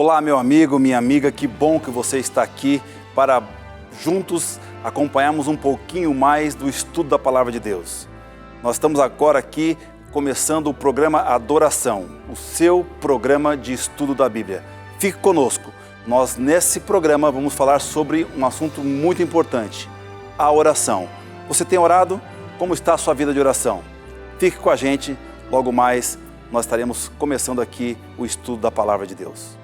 Olá, meu amigo, minha amiga, que bom que você está aqui para juntos acompanharmos um pouquinho mais do estudo da Palavra de Deus. Nós estamos agora aqui começando o programa Adoração, o seu programa de estudo da Bíblia. Fique conosco. Nós, nesse programa, vamos falar sobre um assunto muito importante, a oração. Você tem orado? Como está a sua vida de oração? Fique com a gente, logo mais nós estaremos começando aqui o estudo da Palavra de Deus.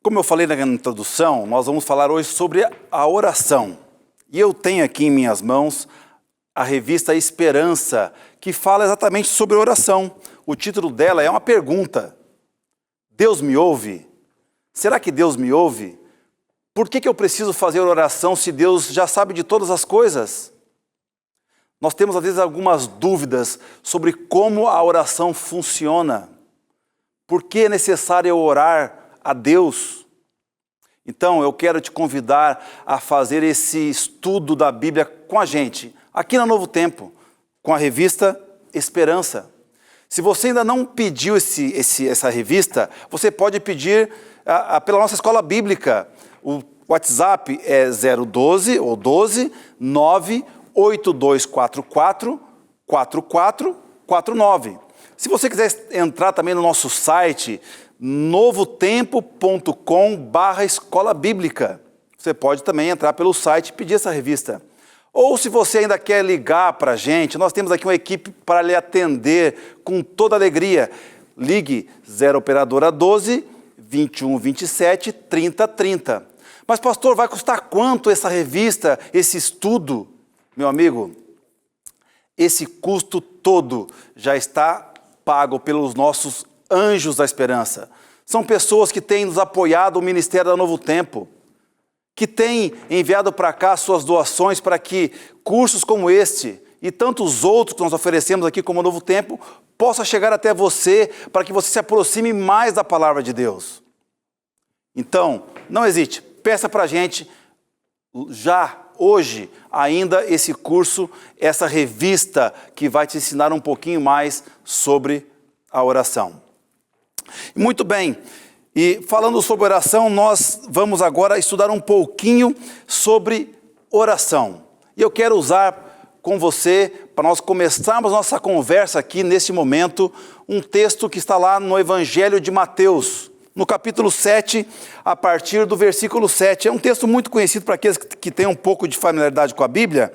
Como eu falei na introdução, nós vamos falar hoje sobre a oração. E eu tenho aqui em minhas mãos a revista Esperança, que fala exatamente sobre oração. O título dela é uma pergunta. Deus me ouve? Será que Deus me ouve? Por que eu preciso fazer oração se Deus já sabe de todas as coisas? Nós temos às vezes algumas dúvidas sobre como a oração funciona. Por que é necessário eu orar a Deus? Então eu quero te convidar a fazer esse estudo da Bíblia com a gente, aqui na Novo Tempo, com a revista Esperança. Se você ainda não pediu essa revista, você pode pedir pela nossa escola bíblica. O WhatsApp é 012 ou 12 98244 4449. Se você quiser entrar também no nosso site, novotempo.com/escola bíblica. Você pode também entrar pelo site e pedir essa revista. Ou se você ainda quer ligar para a gente, nós temos aqui uma equipe para lhe atender com toda alegria. Ligue 0 operadora 12 21 27 30 30. Mas pastor, vai custar quanto essa revista, esse estudo? Meu amigo, esse custo todo já está pago pelos nossos Anjos da Esperança. São pessoas que têm nos apoiado o Ministério da Novo Tempo, que têm enviado para cá suas doações para que cursos como este e tantos outros que nós oferecemos aqui como Novo Tempo possa chegar até você, para que você se aproxime mais da Palavra de Deus. Então, não hesite, peça para a gente já hoje ainda esse curso, essa revista que vai te ensinar um pouquinho mais sobre a oração. Muito bem, e falando sobre oração, nós vamos agora estudar um pouquinho sobre oração. E eu quero usar com você, para nós começarmos nossa conversa aqui nesse momento, um texto que está lá no Evangelho de Mateus, no capítulo 7, a partir do versículo 7. É um texto muito conhecido para aqueles que têm um pouco de familiaridade com a Bíblia.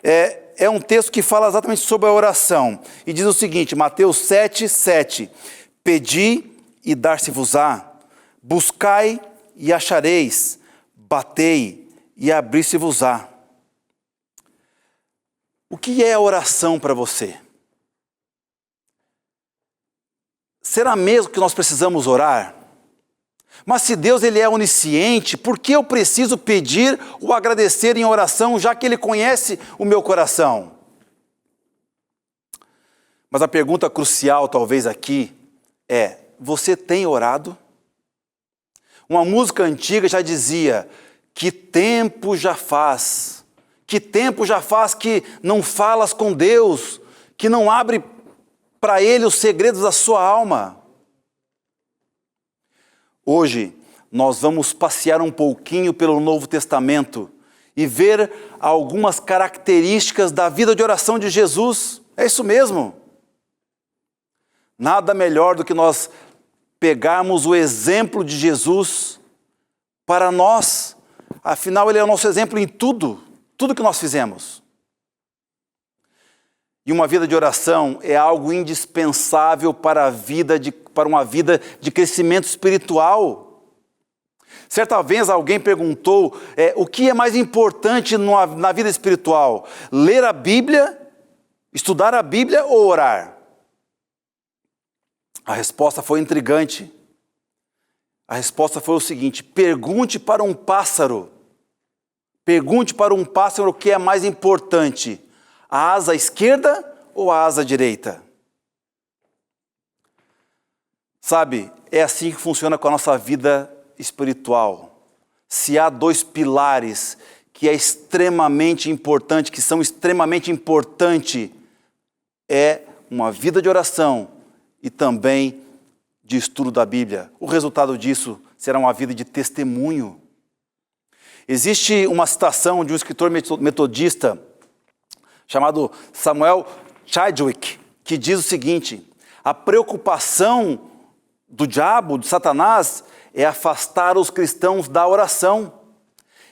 É um texto que fala exatamente sobre a oração. E diz o seguinte, Mateus 7, 7. Pedi e dar-se-vos-á, buscai e achareis, batei e abrir-se-vos-á. O que é a oração para você? Será mesmo que nós precisamos orar? Mas se Deus ele é onisciente, por que eu preciso pedir ou agradecer em oração, já que Ele conhece o meu coração? Mas a pergunta crucial talvez aqui é, você tem orado? Uma música antiga já dizia, que tempo já faz que não falas com Deus, que não abre para Ele os segredos da sua alma. Hoje nós vamos passear um pouquinho pelo Novo Testamento e ver algumas características da vida de oração de Jesus. É isso mesmo. Nada melhor do que nós pegarmos o exemplo de Jesus para nós. Afinal, Ele é o nosso exemplo em tudo que nós fizemos. E uma vida de oração é algo indispensável para uma vida de crescimento espiritual. Certa vez alguém perguntou, o que é mais importante na vida espiritual? Ler a Bíblia Estudar a Bíblia ou orar? A resposta foi intrigante. A resposta foi o seguinte: pergunte para um pássaro. Pergunte para um pássaro o que é mais importante, a asa esquerda ou a asa direita? Sabe, é assim que funciona com a nossa vida espiritual. Se há dois pilares que é extremamente importante, que são extremamente importantes, é uma vida de oração e também de estudo da Bíblia. O resultado disso será uma vida de testemunho. Existe uma citação de um escritor metodista chamado Samuel Chadwick, que diz o seguinte: a preocupação do diabo, de Satanás, é afastar os cristãos da oração.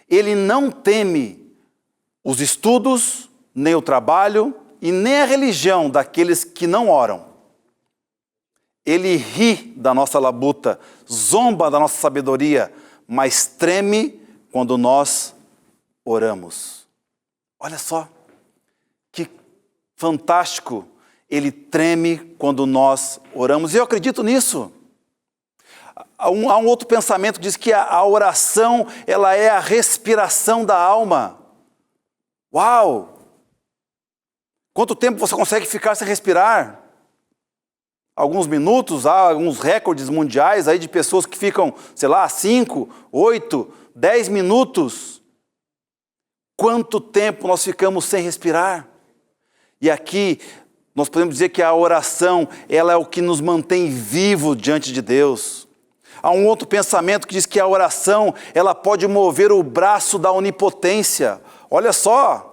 Ele não teme os estudos, nem o trabalho e nem a religião daqueles que não oram. Ele ri da nossa labuta, zomba da nossa sabedoria, mas treme quando nós oramos. Olha só, que fantástico! Ele treme quando nós oramos. E eu acredito nisso. Há um outro pensamento que diz que a oração, ela é a respiração da alma. Uau! Quanto tempo você consegue ficar sem respirar? Alguns minutos, há alguns recordes mundiais aí de pessoas que ficam, 5, 8, 10 minutos. Quanto tempo nós ficamos sem respirar? E aqui nós podemos dizer que a oração, ela é o que nos mantém vivo diante de Deus. Há um outro pensamento que diz que a oração, ela pode mover o braço da onipotência. Olha só!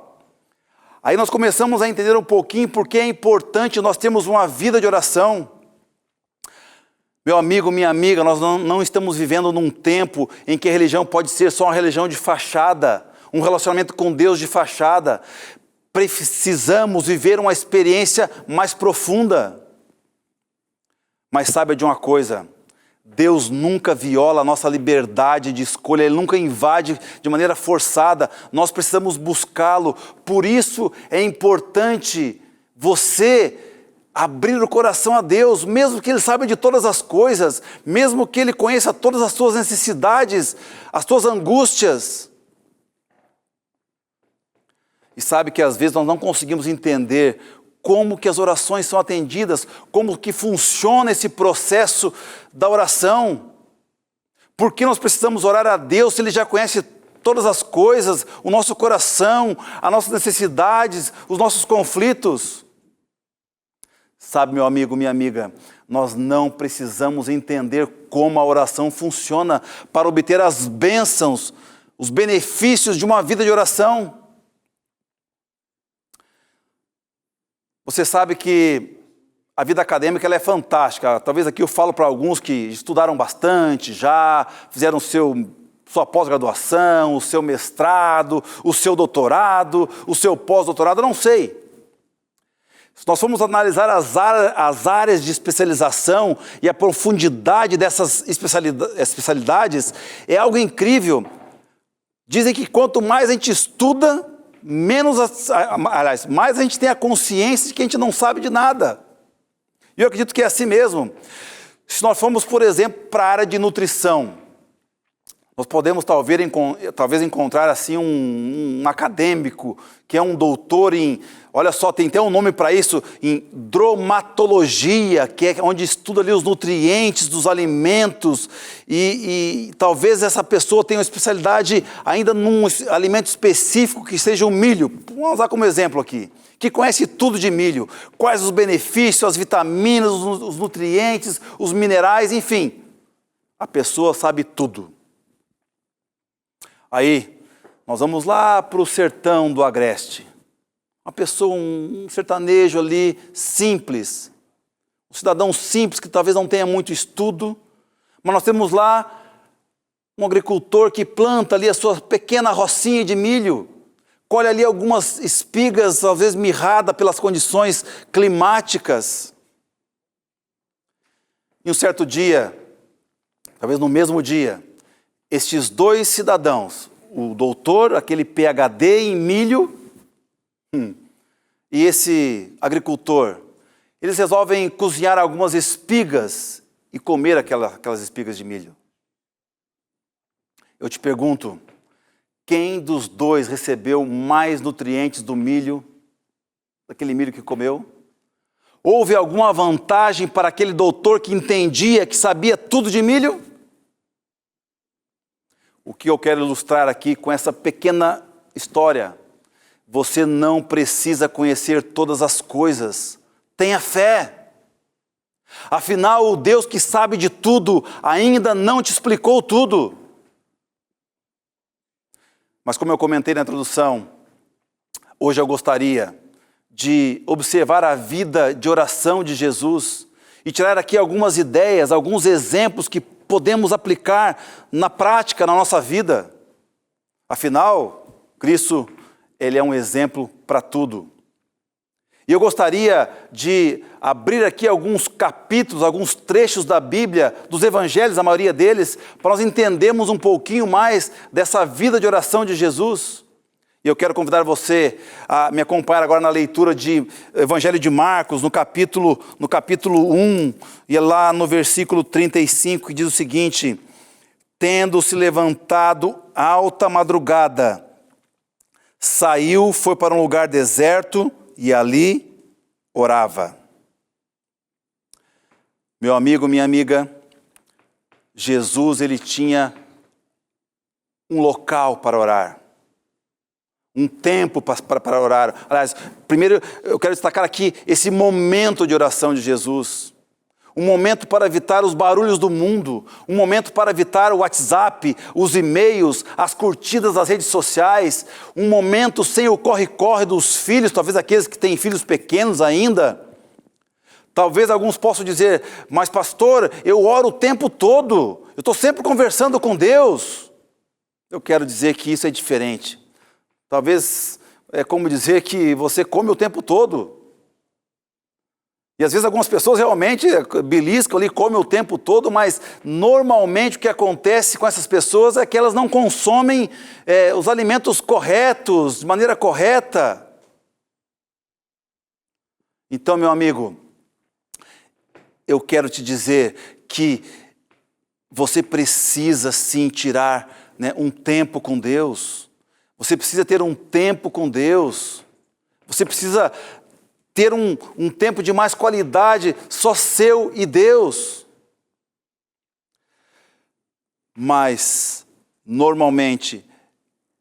Aí nós começamos a entender um pouquinho porque é importante nós termos uma vida de oração. Meu amigo, minha amiga, nós não estamos vivendo num tempo em que a religião pode ser só uma religião de fachada, um relacionamento com Deus de fachada. Precisamos viver uma experiência mais profunda. Mas saiba de uma coisa: Deus nunca viola a nossa liberdade de escolha, Ele nunca invade de maneira forçada, nós precisamos buscá-lo. Por isso é importante você abrir o coração a Deus, mesmo que Ele saiba de todas as coisas, mesmo que Ele conheça todas as suas necessidades, as suas angústias. E sabe que às vezes nós não conseguimos entender como que as orações são atendidas, como que funciona esse processo da oração. Por que nós precisamos orar a Deus se Ele já conhece todas as coisas, o nosso coração, as nossas necessidades, os nossos conflitos? Sabe, meu amigo, minha amiga, nós não precisamos entender como a oração funciona para obter as bênçãos, os benefícios de uma vida de oração. Você sabe que a vida acadêmica ela é fantástica. Talvez aqui eu falo para alguns que estudaram bastante, já fizeram sua pós-graduação, o seu mestrado, o seu doutorado, o seu pós-doutorado, eu não sei. Se nós formos analisar as áreas de especialização e a profundidade dessas especialidades, é algo incrível. Dizem que quanto mais a gente estuda, mais a gente tem a consciência de que a gente não sabe de nada. E eu acredito que é assim mesmo. Se nós formos, por exemplo, para a área de nutrição, nós podemos talvez encontrar assim um acadêmico que é um doutor em, olha só, tem até um nome para isso, em dromatologia, que é onde estuda ali os nutrientes dos alimentos, e talvez essa pessoa tenha uma especialidade ainda num alimento específico que seja o milho. Vamos usar como exemplo aqui, que conhece tudo de milho, quais os benefícios, as vitaminas, os nutrientes, os minerais, enfim, a pessoa sabe tudo. Aí, nós vamos lá para o sertão do Agreste. Uma pessoa, um sertanejo ali, simples. Um cidadão simples que talvez não tenha muito estudo. Mas nós temos lá um agricultor que planta ali a sua pequena rocinha de milho. Colhe ali algumas espigas, às vezes mirrada pelas condições climáticas. E um certo dia, talvez no mesmo dia, estes dois cidadãos, o doutor, aquele PhD em milho, e esse agricultor, eles resolvem cozinhar algumas espigas e comer aquelas espigas de milho. Eu te pergunto, quem dos dois recebeu mais nutrientes do milho, daquele milho que comeu? Houve alguma vantagem para aquele doutor que entendia, que sabia tudo de milho? O que eu quero ilustrar aqui com essa pequena história: você não precisa conhecer todas as coisas, tenha fé. Afinal, o Deus que sabe de tudo ainda não te explicou tudo. Mas como eu comentei na introdução, hoje eu gostaria de observar a vida de oração de Jesus e tirar aqui algumas ideias, alguns exemplos que podemos aplicar na prática, na nossa vida. Afinal, Cristo, Ele é um exemplo para tudo. E eu gostaria de abrir aqui alguns capítulos, alguns trechos da Bíblia, dos Evangelhos, a maioria deles, para nós entendermos um pouquinho mais dessa vida de oração de Jesus. E eu quero convidar você a me acompanhar agora na leitura de Evangelho de Marcos, no capítulo 1, e lá no versículo 35, que diz o seguinte: tendo se levantado alta madrugada, saiu, foi para um lugar deserto e ali orava. Meu amigo, minha amiga, Jesus, ele tinha um local para orar, um tempo para orar. Aliás, primeiro eu quero destacar aqui esse momento de oração de Jesus. Um momento para evitar os barulhos do mundo, um momento para evitar o WhatsApp, os e-mails, as curtidas das redes sociais, um momento sem o corre-corre dos filhos, talvez aqueles que têm filhos pequenos ainda. Talvez alguns possam dizer: mas pastor, eu oro o tempo todo, eu estou sempre conversando com Deus. Eu quero dizer que isso é diferente. Talvez é como dizer que você come o tempo todo. E às vezes algumas pessoas realmente beliscam ali, comem o tempo todo, mas normalmente o que acontece com essas pessoas é que elas não consomem os alimentos corretos, de maneira correta. Então, meu amigo, eu quero te dizer que você precisa sim tirar, um tempo com Deus. Você precisa ter um tempo com Deus. Você precisa ter um tempo de mais qualidade, só seu e Deus. Mas, normalmente,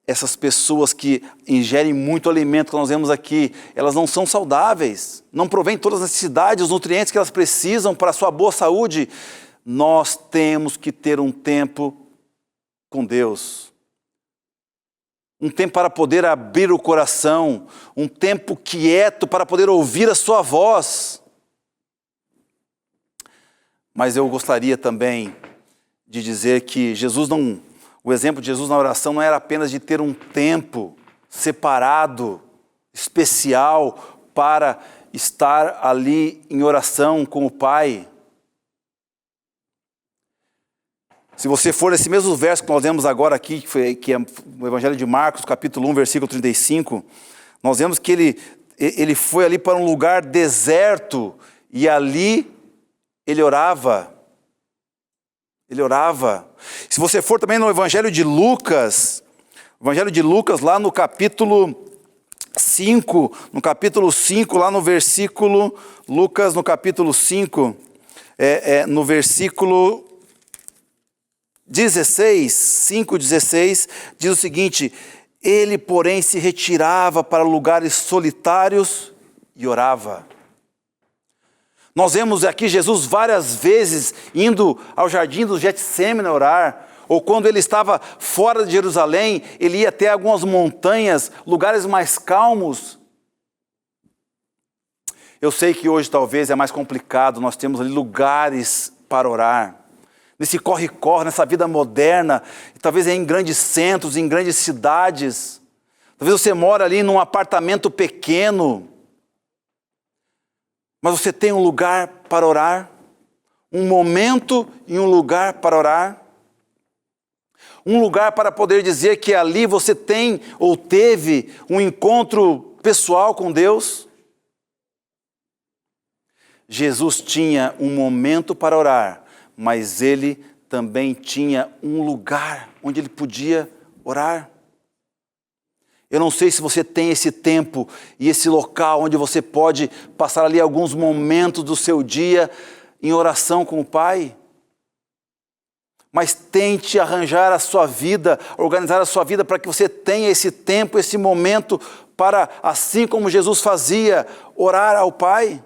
essas pessoas que ingerem muito alimento que nós vemos aqui, elas não são saudáveis, não provêm todas as necessidades, os nutrientes que elas precisam para a sua boa saúde. Nós temos que ter um tempo com Deus. Um tempo para poder abrir o coração, um tempo quieto para poder ouvir a sua voz. Mas eu gostaria também de dizer que o exemplo de Jesus na oração não era apenas de ter um tempo separado, especial, para estar ali em oração com o Pai. Se você for nesse mesmo verso que nós vemos agora aqui, que é o Evangelho de Marcos, capítulo 1, versículo 35, nós vemos que ele foi ali para um lugar deserto e ali ele orava. Ele orava. Se você for também no Evangelho de Lucas, lá no capítulo 5, lá no versículo, Lucas no capítulo 5, no versículo 5:16, diz o seguinte: ele, porém, se retirava para lugares solitários e orava. Nós vemos aqui Jesus várias vezes indo ao jardim do Getsêmani orar, ou quando ele estava fora de Jerusalém, ele ia até algumas montanhas, lugares mais calmos. Eu sei que hoje talvez é mais complicado, nós temos ali lugares para orar. Nesse corre-corre, nessa vida moderna, talvez em grandes centros, em grandes cidades. Talvez você mora ali num apartamento pequeno, mas você tem um lugar para orar, um momento e um lugar para orar. Um lugar para poder dizer que ali você tem ou teve um encontro pessoal com Deus. Jesus tinha um momento para orar, mas ele também tinha um lugar onde ele podia orar. Eu não sei se você tem esse tempo e esse local onde você pode passar ali alguns momentos do seu dia em oração com o Pai. Mas tente arranjar a sua vida, organizar a sua vida para que você tenha esse tempo, esse momento para, assim como Jesus fazia, orar ao Pai.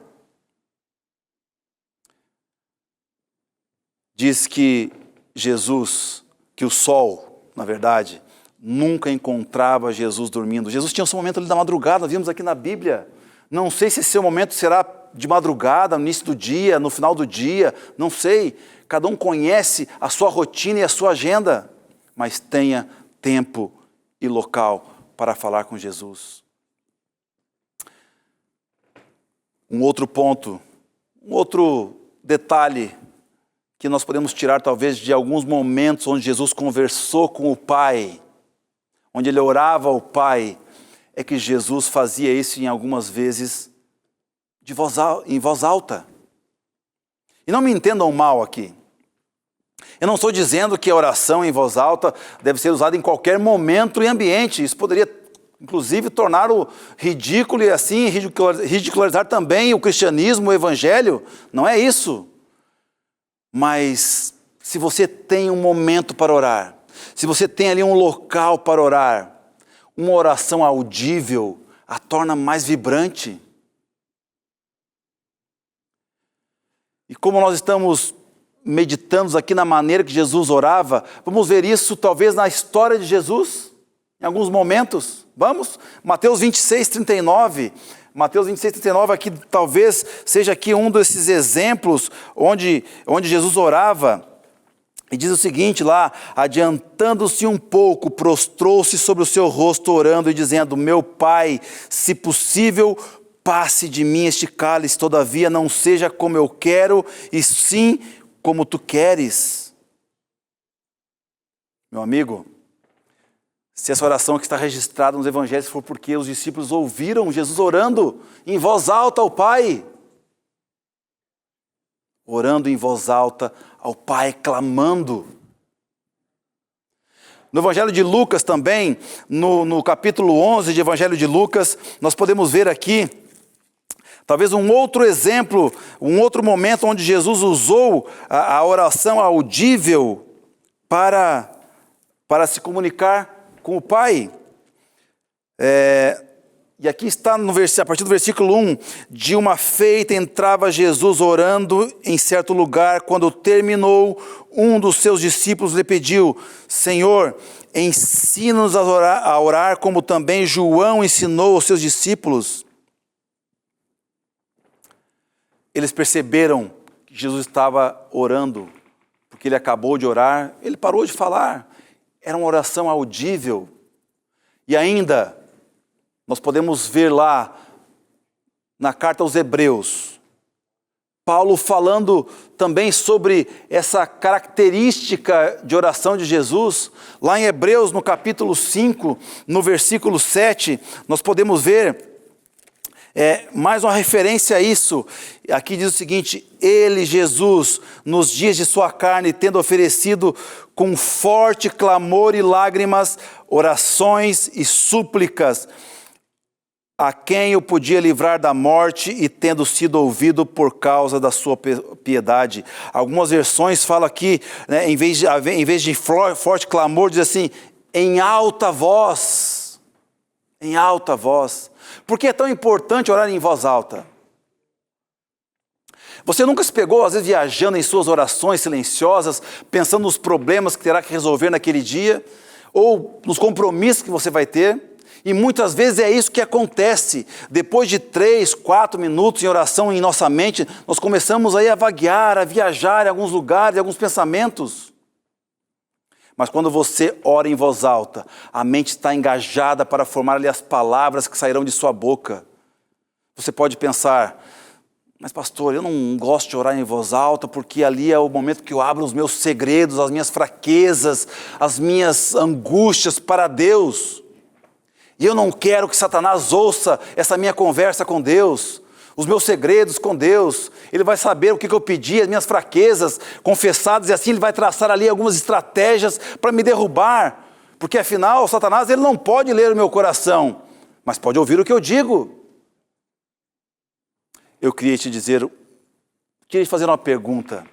Diz que Jesus, que o sol, na verdade, nunca encontrava Jesus dormindo. Jesus tinha o seu momento ali da madrugada, vimos aqui na Bíblia. Não sei se esse seu momento será de madrugada, no início do dia, no final do dia, não sei. Cada um conhece a sua rotina e a sua agenda, mas tenha tempo e local para falar com Jesus. Um outro ponto, um outro detalhe que nós podemos tirar talvez de alguns momentos onde Jesus conversou com o Pai, onde ele orava ao Pai, é que Jesus fazia isso em algumas vezes em voz alta. E não me entendam mal aqui. Eu não estou dizendo que a oração em voz alta deve ser usada em qualquer momento e ambiente. Isso poderia, inclusive, torná-lo ridículo e assim ridicularizar também o cristianismo, o evangelho. Não é isso. Mas se você tem um momento para orar, se você tem ali um local para orar, uma oração audível a torna mais vibrante. E como nós estamos meditando aqui na maneira que Jesus orava, vamos ver isso talvez na história de Jesus, em alguns momentos. Vamos? Mateus 26, 39. Mateus 26, 39 aqui talvez seja aqui um desses exemplos onde Jesus orava. E diz o seguinte lá: adiantando-se um pouco, prostrou-se sobre o seu rosto orando e dizendo: meu Pai, se possível, passe de mim este cálice, todavia não seja como eu quero, e sim como tu queres. Meu amigo, se essa oração que está registrada nos evangelhos for porque os discípulos ouviram Jesus orando em voz alta ao Pai, orando em voz alta ao Pai, clamando. No Evangelho de Lucas também, no capítulo 11 de Evangelho de Lucas, nós podemos ver aqui, talvez um outro exemplo, um outro momento onde Jesus usou a oração audível para se comunicar com o Pai. E aqui está a partir do versículo 1, de uma feita entrava Jesus orando em certo lugar, quando terminou, um dos seus discípulos lhe pediu: Senhor, ensina-nos a orar como também João ensinou aos seus discípulos. Eles perceberam que Jesus estava orando, porque ele acabou de orar, ele parou de falar, era uma oração audível. E ainda, nós podemos ver lá, na carta aos Hebreus, Paulo falando também sobre essa característica de oração de Jesus. Lá em Hebreus, no capítulo 5, no versículo 7, nós podemos ver mais uma referência a isso. Aqui diz o seguinte: ele, Jesus, nos dias de sua carne, tendo oferecido com forte clamor e lágrimas, orações e súplicas, a quem o podia livrar da morte, e tendo sido ouvido por causa da sua piedade. Algumas versões falam aqui, né, em vez de forte clamor, diz assim, em alta voz. Em alta voz. Por que é tão importante orar em voz alta? Você nunca se pegou, às vezes, viajando em suas orações silenciosas, pensando nos problemas que terá que resolver naquele dia, ou nos compromissos que você vai ter? E muitas vezes é isso que acontece. Depois de 3, 4 minutos em oração em nossa mente, nós começamos aí a vaguear, a viajar em alguns lugares, em alguns pensamentos. Mas quando você ora em voz alta, a mente está engajada para formar ali as palavras que sairão de sua boca. Você pode pensar: mas pastor, eu não gosto de orar em voz alta, porque ali é o momento que eu abro os meus segredos, as minhas fraquezas, as minhas angústias para Deus. E eu não quero que Satanás ouça essa minha conversa com Deus. os meus segredos com Deus, Ele vai saber o que eu pedi, as minhas fraquezas confessadas, e assim Ele vai traçar ali algumas estratégias para me derrubar, porque afinal, Satanás, ele não pode ler o meu coração, mas pode ouvir o que eu digo. Eu queria te fazer uma pergunta.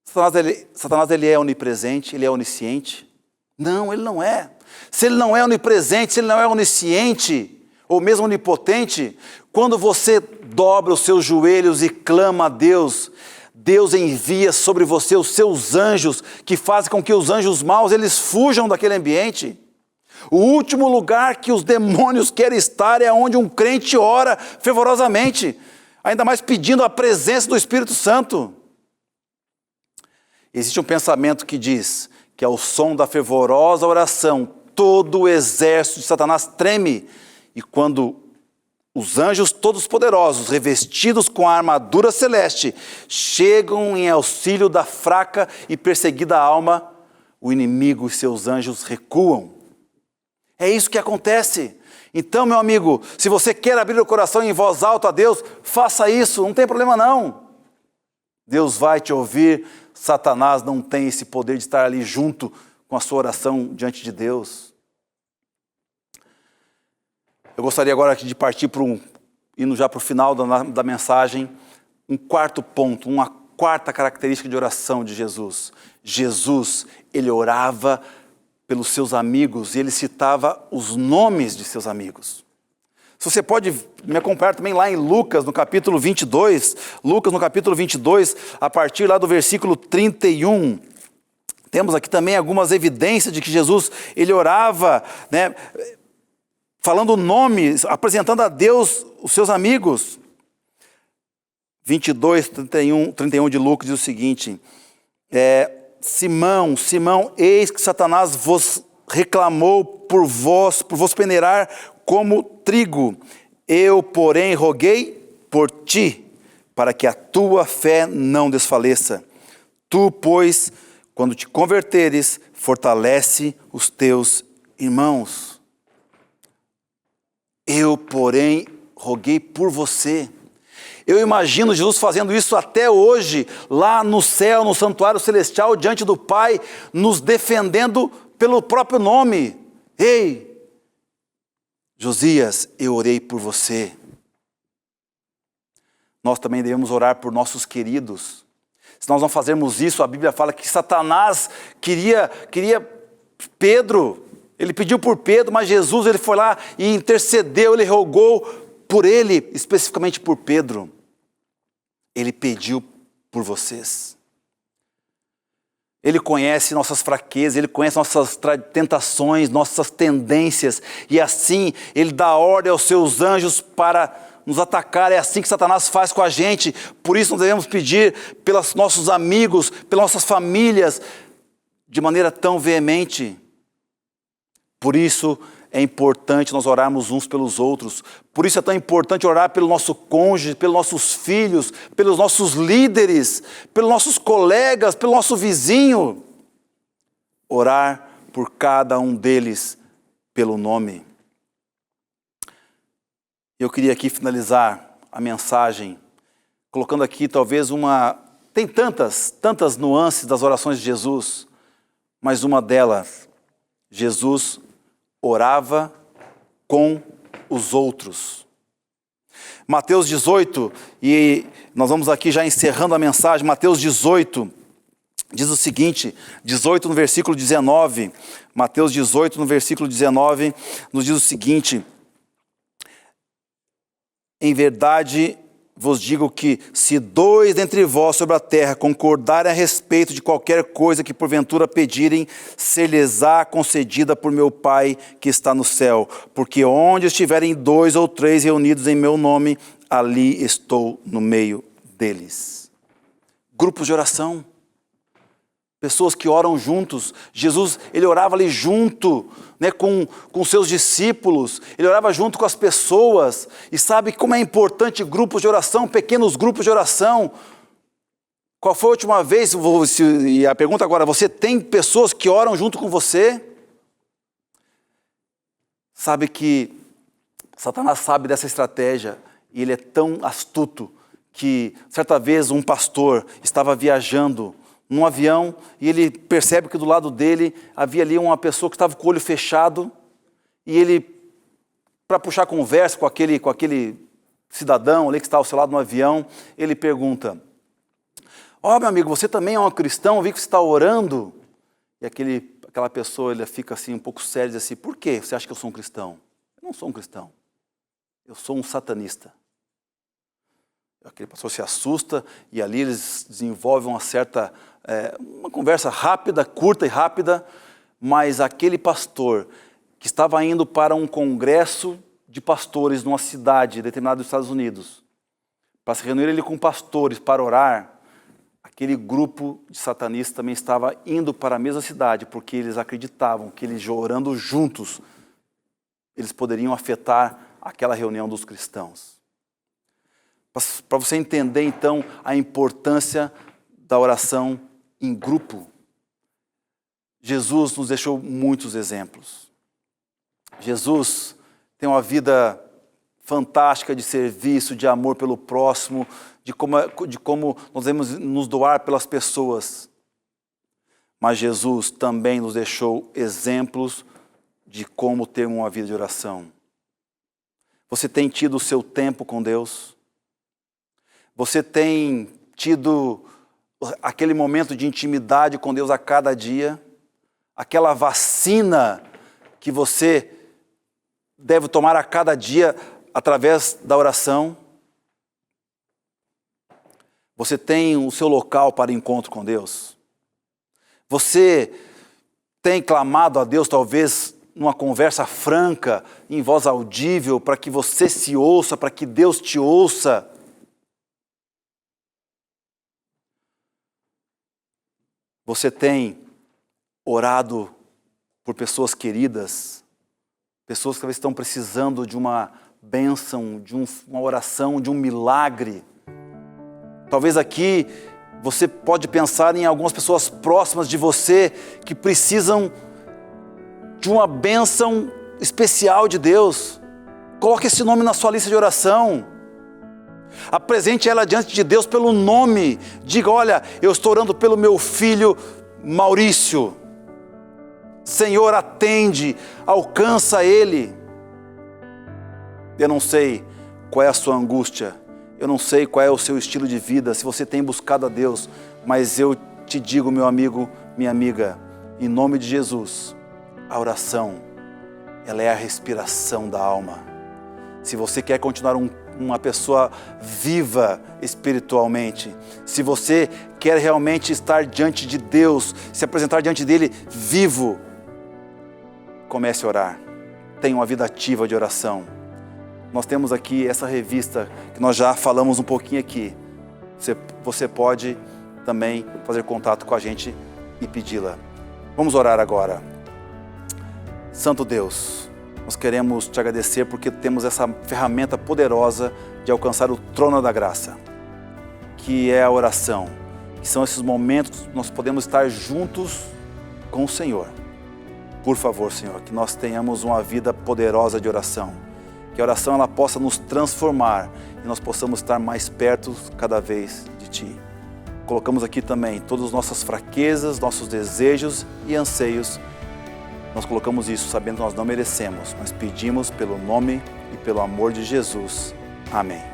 Satanás ele é onipresente, ele é onisciente? Não, ele não é. Se ele não é onipresente, se ele não é onisciente, ou mesmo onipotente, quando você dobra os seus joelhos e clama a Deus, Deus envia sobre você os seus anjos, que fazem com que os anjos maus eles fujam daquele ambiente. O último lugar que os demônios querem estar é onde um crente ora fervorosamente, ainda mais pedindo a presença do Espírito Santo. Existe um pensamento que diz que ao som da fervorosa oração, todo o exército de Satanás treme, e quando os anjos todos poderosos, revestidos com a armadura celeste, chegam em auxílio da fraca e perseguida alma, o inimigo e seus anjos recuam. É isso que acontece. Então, meu amigo, se você quer abrir o coração em voz alta a Deus, faça isso, não tem problema não. Deus vai te ouvir. Satanás não tem esse poder de estar ali junto com a sua oração diante de Deus. Eu gostaria agora de partir indo já para o final da mensagem, um quarto ponto, uma quarta característica de oração de Jesus. Jesus, ele orava pelos seus amigos e ele citava os nomes de seus amigos. Se você pode me acompanhar também lá em Lucas, no capítulo 22, a partir lá do versículo 31, temos aqui também algumas evidências de que Jesus, ele orava, né, falando nomes, apresentando a Deus os seus amigos. 22, 31 de Lucas diz o seguinte, Simão, eis que Satanás vos reclamou por vos peneirar como trigo. Eu, porém, roguei por ti, para que a tua fé não desfaleça. Tu, pois, quando te converteres, fortalece os teus irmãos. Eu, porém, roguei por você. Eu imagino Jesus fazendo isso até hoje, lá no céu, no santuário celestial, diante do Pai, nos defendendo pelo próprio nome. Ei, Josias, eu orei por você. Nós também devemos orar por nossos queridos. Se nós não fazermos isso, a Bíblia fala que Satanás queria Pedro. Ele pediu por Pedro, mas Jesus ele foi lá e intercedeu, ele rogou por ele, especificamente por Pedro. Ele pediu por vocês. Ele conhece nossas fraquezas, Ele conhece nossas tentações, nossas tendências, e assim Ele dá ordem aos seus anjos para nos atacar. É assim que Satanás faz com a gente. Por isso nós devemos pedir pelos nossos amigos, pelas nossas famílias, de maneira tão veemente. Por isso é importante nós orarmos uns pelos outros. Por isso é tão importante orar pelo nosso cônjuge, pelos nossos filhos, pelos nossos líderes, pelos nossos colegas, pelo nosso vizinho. Orar por cada um deles pelo nome. Eu queria aqui finalizar a mensagem colocando aqui talvez tem tantas nuances das orações de Jesus, mas uma delas, Jesus orava com os outros. Mateus 18, e nós vamos aqui já encerrando a mensagem, Mateus 18, diz o seguinte, 18 no versículo 19, Mateus 18 no versículo 19, nos diz o seguinte, em verdade vos digo que, se dois dentre vós sobre a terra concordarem a respeito de qualquer coisa que porventura pedirem, ser-lhes-á concedida por meu Pai que está no céu. Porque onde estiverem 2 ou 3 reunidos em meu nome, ali estou no meio deles. Grupos de oração. Pessoas que oram juntos. Jesus, ele orava ali junto, né, com seus discípulos. Ele orava junto com as pessoas. E sabe como é importante grupos de oração, pequenos grupos de oração. Qual foi a última vez, e a pergunta agora, você tem pessoas que oram junto com você? Sabe que Satanás sabe dessa estratégia. E ele é tão astuto que, certa vez, um pastor estava viajando num avião e ele percebe que do lado dele havia ali uma pessoa que estava com o olho fechado e ele, para puxar conversa com aquele cidadão ali que está ao seu lado no avião, ele pergunta: ó, meu amigo, você também é um cristão? Eu vi que você está orando. E aquela pessoa, ele fica assim um pouco sério e diz assim: por que você acha que eu sou um cristão? Eu não sou um cristão, eu sou um satanista. Aquele pastor se assusta e ali eles desenvolvem uma conversa rápida, curta e rápida, mas aquele pastor que estava indo para um congresso de pastores numa cidade determinada dos Estados Unidos, para se reunir ele com pastores para orar, aquele grupo de satanistas também estava indo para a mesma cidade, porque eles acreditavam que eles orando juntos, eles poderiam afetar aquela reunião dos cristãos. Para você entender, então, a importância da oração em grupo, Jesus nos deixou muitos exemplos. Jesus tem uma vida fantástica de serviço, de amor pelo próximo, de como nós devemos nos doar pelas pessoas. Mas Jesus também nos deixou exemplos de como ter uma vida de oração. Você tem tido o seu tempo com Deus? Você tem tido aquele momento de intimidade com Deus a cada dia? Aquela vacina que você deve tomar a cada dia através da oração? Você tem o seu local para encontro com Deus? Você tem clamado a Deus, talvez, numa conversa franca, em voz audível, para que você se ouça, para que Deus te ouça? Você tem orado por pessoas queridas, pessoas que talvez estão precisando de uma bênção, de uma oração, de um milagre? Talvez aqui você pode pensar em algumas pessoas próximas de você que precisam de uma bênção especial de Deus. Coloque esse nome na sua lista de oração. Apresente ela diante de Deus pelo nome. Diga: olha, eu estou orando pelo meu filho Maurício. Senhor, atende, alcança ele. Eu não sei qual é a sua angústia, eu não sei qual é o seu estilo de vida, se você tem buscado a Deus, mas eu te digo, meu amigo, minha amiga, em nome de Jesus, a oração, ela é a respiração da alma. Se você quer continuar uma pessoa viva espiritualmente, se você quer realmente estar diante de Deus, se apresentar diante dele vivo, comece a orar. Tenha uma vida ativa de oração. Nós temos aqui essa revista que nós já falamos um pouquinho aqui. Você pode também fazer contato com a gente e pedi-la. Vamos orar agora. Santo Deus, nós queremos te agradecer porque temos essa ferramenta poderosa de alcançar o trono da graça, que é a oração, que são esses momentos que nós podemos estar juntos com o Senhor. Por favor, Senhor, que nós tenhamos uma vida poderosa de oração, que a oração ela possa nos transformar e nós possamos estar mais perto cada vez de Ti. Colocamos aqui também todas as nossas fraquezas, nossos desejos e anseios. Nós colocamos isso sabendo que nós não merecemos, mas pedimos pelo nome e pelo amor de Jesus. Amém.